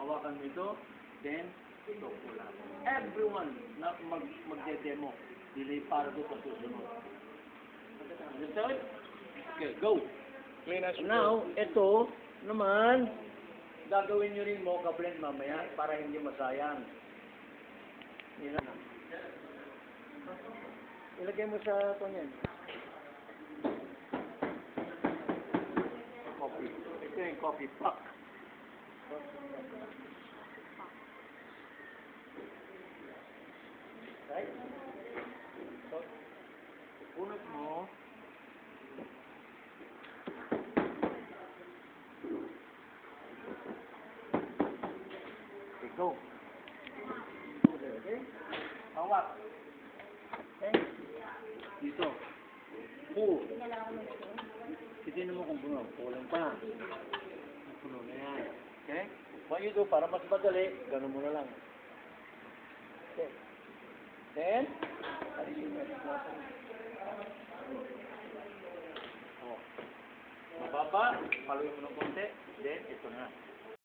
hawakan mo ito, then ito pula. Everyone na magde-demo, delay para doon sa susunod. Understood? Okay, go! Clean as you Now, ito naman, gagawin nyo rin mocha blend mamaya para hindi masayang. Yan na. Ilagay mo sa kanyan. Coffee. Ito yung coffee pack. Right? So, punot mo. Okay, go. Okay? Hawak. Okay? Dito. Pull. Titignan mo kung puno. Kulang pa. Puno na yan. Okay? What you do, para mas madali, ganun mo na lang. Okay. Then, alisin mo. Oh. Mababa, paluin mo ng konti. Then, ito na.